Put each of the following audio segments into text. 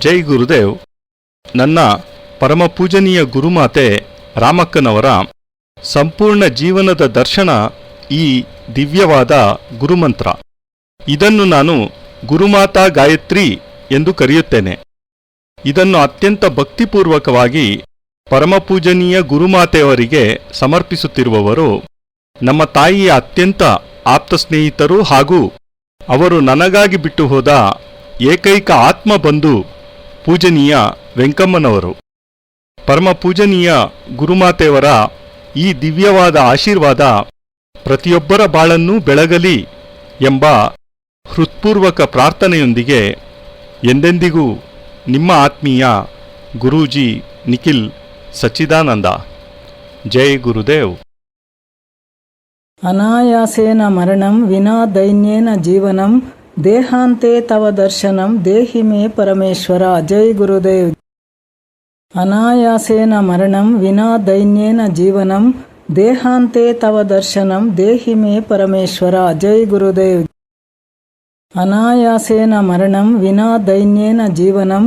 ಜೈ ಗುರುದೇವ್. ನನ್ನ ಪರಮ ಪೂಜನೀಯ ಗುರುಮಾತೆ ರಾಮಕ್ಕನವರ ಸಂಪೂರ್ಣ ಜೀವನದ ದರ್ಶನ ಈ ದಿವ್ಯವಾದ ಗುರುಮಂತ್ರ. ಇದನ್ನು ನಾನು ಗುರುಮಾತಾ ಗಾಯತ್ರಿ ಎಂದು ಕರೆಯುತ್ತೇನೆ. ಇದನ್ನು ಅತ್ಯಂತ ಭಕ್ತಿಪೂರ್ವಕವಾಗಿ ಪರಮಪೂಜನೀಯ ಗುರುಮಾತೆಯವರಿಗೆ ಸಮರ್ಪಿಸುತ್ತಿರುವವರು ನಮ್ಮ ತಾಯಿಯ ಅತ್ಯಂತ ಆಪ್ತ ಸ್ನೇಹಿತರು ಹಾಗೂ ಅವರು ನನಗಾಗಿ ಬಿಟ್ಟು ಹೋದ ಏಕೈಕ ಆತ್ಮ ಬಂಧು ಪೂಜನೀಯ ವೆಂಕಮ್ಮನವರು. ಪರಮಪೂಜನೀಯ ಗುರುಮಾತೆಯವರ ಈ ದಿವ್ಯವಾದ ಆಶೀರ್ವಾದ ಪ್ರತಿಯೊಬ್ಬರ ಬಾಳನ್ನೂ ಬೆಳಗಲಿ ಎಂಬ ಹೃತ್ಪೂರ್ವಕ ಪ್ರಾರ್ಥನೆಯೊಂದಿಗೆ ಎಂದೆಂದಿಗೂ ನಿಮ್ಮ ಆತ್ಮೀಯ ಗುರೂಜಿ ನಿಖಿಲ್ ಸಚ್ಚಿದಾನಂದ. ಜೈ ಗುರುದೇವ್. ಅನಾಯಾಸೇನ ಮರಣಂ ವಿನಾ ದೈನ್ಯೇನ ಜೀವನಂ ದೇಹಾಂತೆ ತವ ದರ್ಶನಂ ದೇಹಿ ಮೇ ಪರಮೇಶ್ವರ. ಜೈ ಗುರುದೇವ್. ಅನಾಯಾಸೇನ ಮರಣಂ ವಿನಾ ದೈನ್ಯೇನ ಜೀವನಂ ದೇಹಾಂತೆ ತವ ದರ್ಶನಂ ದೇಹಿ ಮೇ ಪರಮೇಶ್ವರ. ಜೈ ಗುರುದೇವ್. ಅನಾಯಾಸೇನ ಮರಣಂ ವಿನಾ ದೈನ್ಯೇನ ಜೀವನಂ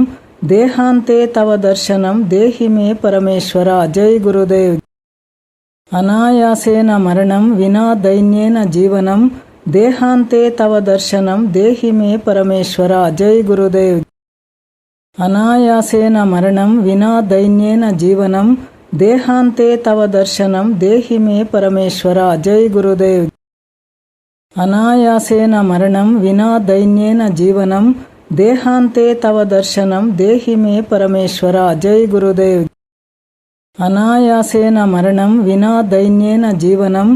ದೇಹಾಂತೆ ತವ ದರ್ಶನಂ ದೇಹಿ ಮೇ ಪರಮೇಶ್ವರ. ಜೈ ಗುರುದೇವ್. ಅನಾಯಾಸೇನ ಮರಣಂ ವಿನಾ ದೈನ್ಯೇನ ಜೀವನಂ ದೇಹಾಂತೆ ತವ ದರ್ಶನಂ ದೇಹಿ ಮೇ ಪರಮೇಶ್ವರ. ಜೈ ಗುರುದೇವ್. ಅನಾಯಾಸೇನ ಮರಣಂ ವಿನಾ ದೈನ್ಯೇನ ಜೀವನಂ ದೇಹಾಂತೆ ತವ ದರ್ಶನಂ ದೇಹಿ ಮೇ ಪರಮೇಶ್ವರ. ಜೈ ಗುರುದೇವ್. ಅನಾಯಾಸೇನ ಮರಣಂ ವಿನಾ ದೈನ್ಯೇನ ಜೀವನಂ ದೇಹಾಂತೆ ತವ ದರ್ಶನಂ ದೇಹಿ ಮೇ ಪರಮೇಶ್ವರ. ಜೈ ಗುರುದೇವ್. ಅನಾಯಾಸೇನ ಮರಣಂ ವಿನಾ ದೈನ್ಯೇನ ಜೀವನಂ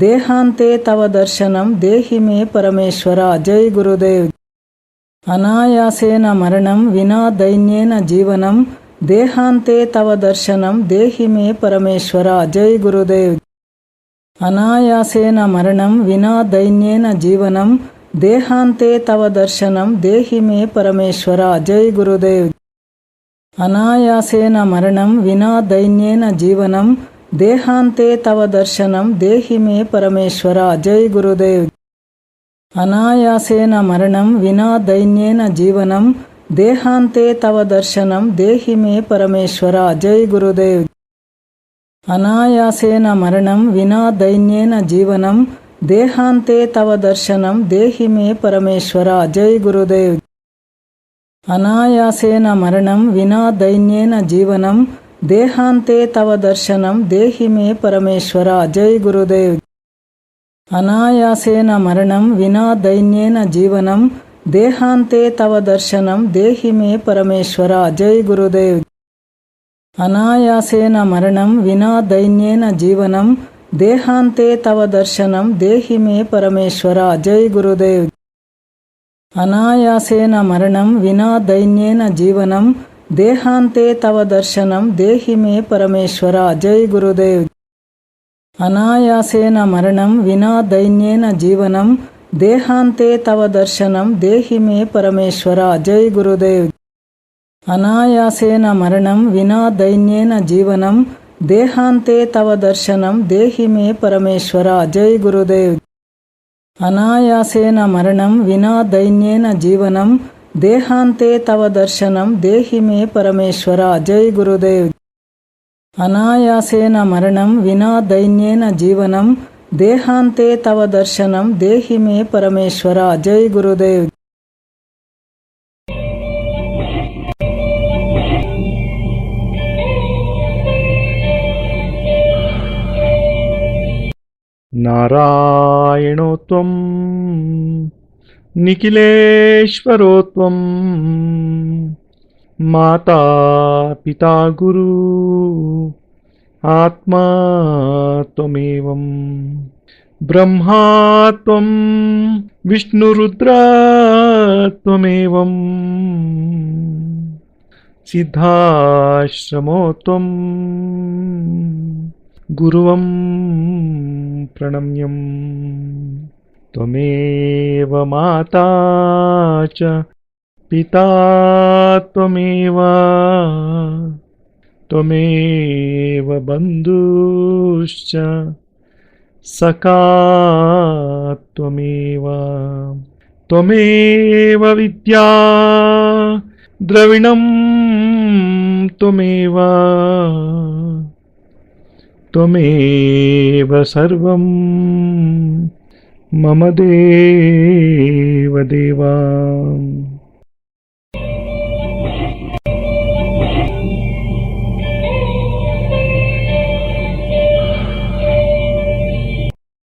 ದೇಹಾಂತೆ ತವ ದರ್ಶನಂ ದೇಹಿ ಮೇ ಪರಮೇಶ್ವರ. ಜೈ ಗುರುದೇವ್. ಅನಾಯಾಸೇನ ಮರಣಂ ವಿನಾ ದೈನ್ಯೇನ ಜೀವನಂ ದೇಹಾಂತೆ ತವ ದರ್ಶನಂ ದೇಹಿ ಮೇ ಪರಮೇಶ್ವರ. ಜೈ ಗುರುದೇವ್. ಅನಾಯಾಸೇನ ಮರಣಂ ವಿನಾ ದೈನ್ಯೇನ ಜೀವನಂ ದೇಹಾಂತೆ ತವ ದರ್ಶನಂ ದೇಹಿ ಮೇ ಪರಮೇಶ್ವರ. ಜೈ ಗುರುದೇವ್. ಅನಾಯಾಸೇನ ಮರಣಂ ವಿನಾ ದೈನ್ಯೇನ ಜೀವನಂ ದೇಹಾಂತೆ ತವ ದರ್ಶನಂ ದೇಹಿ ಮೇ ಪರಮೇಶ್ವರ. ಜೈ ಗುರುದೇವ್. ಅನಾಯಾಸೇನ ಮರಣಂ ವಿನಾ ದೈನ್ಯೇನ ಜೀವನಂ ದೇಹಾಂತೆ ತವ ದರ್ಶನಂ ದೇಹಿ ಮೇ ಪರಮೇಶ್ವರ. ಜೈ ಗುರುದೇವ್. ಅನಾಯಾಸೇನ ಮರಣಂ ವಿನಾ ದೈನ್ಯೇನ ಜೀವನಂ ದೇಹಾಂತೆ ತವ ದರ್ಶನಂ ದೇಹಿ ಮೇ ಪರಮೇಶ್ವರ. ಜೈ ಗುರುದೇವ್. ಅನಾಯಾಸೇನ ಮರಣಂ ವಿನಾ ದೈನ್ಯೇನ ಜೀವನಂ ದೇಹಾಂತೆ ತವ ದರ್ಶನಂ ದೇಹಿ ಮೇ ಪರಮೇಶ್ವರ. ಜೈ ಗುರುದೇವ್. ಅನಾಯಾಸೇನ ಮರಣಂ ವಿನಾ ದೈನ್ಯೇನ ಜೀವನಂ ದೇಹಾಂತೆ ತವ ದರ್ಶನಂ ದೇಹಿ ಮೇ ಪರಮೇಶ್ವರ. ಜೈ ಗುರುದೇವ್. ಅನಾಯಾಸೇನ ಮರಣಂ ವಿನಾ ದೈನ್ಯೇನ ಜೀವನಂ ದೇಹಾಂತೆ ತವ ದರ್ಶನಂ ದೇಹಿ ಮೇ ಪರಮೇಶ್ವರ. ಜೈ ಗುರುದೇವ್. ಅನಾಯಾಸೇನ ಮರಣಂ ವಿನಾ ದೈನ್ಯೇನ ಜೀವನಂ ದೇಹಾಂತೆ ತವ ದರ್ಶನಂ ದೇಹಿ ಮೇ ಪರಮೇಶ್ವರ. ಜೈ ಗುರುದೇವ್. ಅನಾಯಾಸೇನ ಮರಣಂ ವಿನಾ ದೈನ್ಯೇನ ಜೀವನಂ ದೇಹಾಂತೆ ತವ ದರ್ಶನಂ ದೇಹಿ ಮೇ ಪರಮೇಶ್ವರ. ಜೈ ಗುರುದೇವ್. ಅನಾಯಾಸೇನ ಮರಣಂ ವಿನಾ ದೈನ್ಯೇನ ಜೀವನಂ ದೇಹಾಂತೆ ತವ ದರ್ಶನಂ ದೇಹಿ ಮೇ ಪರಮೇಶ್ವರ. ಜೈ ಗುರುದೇವ್. ಅನಾಯಾಸೇನ ಮರಣಂ ವಿನಾ ದೈನ್ಯೇನ ಜೀವನಂ ದೇಹಾಂತೆ ತವ ದರ್ಶನಂ ದೇಹಿ ಮೇ ಪರಮೇಶ್ವರ. ಜೈ ಗುರುದೇವ್. ಅನಾಯಾಸೇನ ಮರಣಂ ವಿನಾ ದೈನ್ಯೇನ ಜೀವನಂ ದೇಹಾಂತೆ ತವ ದರ್ಶನಂ ದೇಹಿ ಮೇ ಪರಮೇಶ್ವರ. ಜೈ ಗುರುದೇವ್. ನಾರಾಯಣೋ ತ್ವಂ ನಿಖಿಲೇಶ್ವರೋ ತ್ವಂ ಮಾತಾ ಪಿತಾ ಗುರು ಆತ್ಮ ತ್ವಮೇವಂ ಬ್ರಹ್ಮಾ ತ್ವಂ ವಿಷ್ಣುರುದ್ರ ತ್ವಮೇವಂ ಸಿದ್ಧಾಶ್ರಮೋ ತ್ವಂ ಗುರುವಂ ಪ್ರಣಮ್ಯಂ ತ್ವಮೇವ ಮಾತಾ ಚ ಪಿತಾ ತ್ವಮೇವ ತ್ವಮೇವ ಬಂಧುಶ್ಚ ಸಖಾ ತ್ವಮೇವ ತ್ವಮೇವ ವಿದ್ಯಾ ద్రవిణం త్వమేవ త్వమేవ సర్వం మమ దేవ దేవా.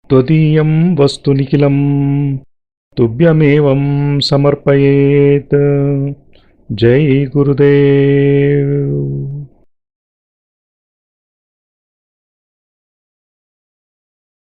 త్వదీయం వస్తు నిఖిలం తుభ్యమేవం సమర్పయేత్. జై గురుదేవ్.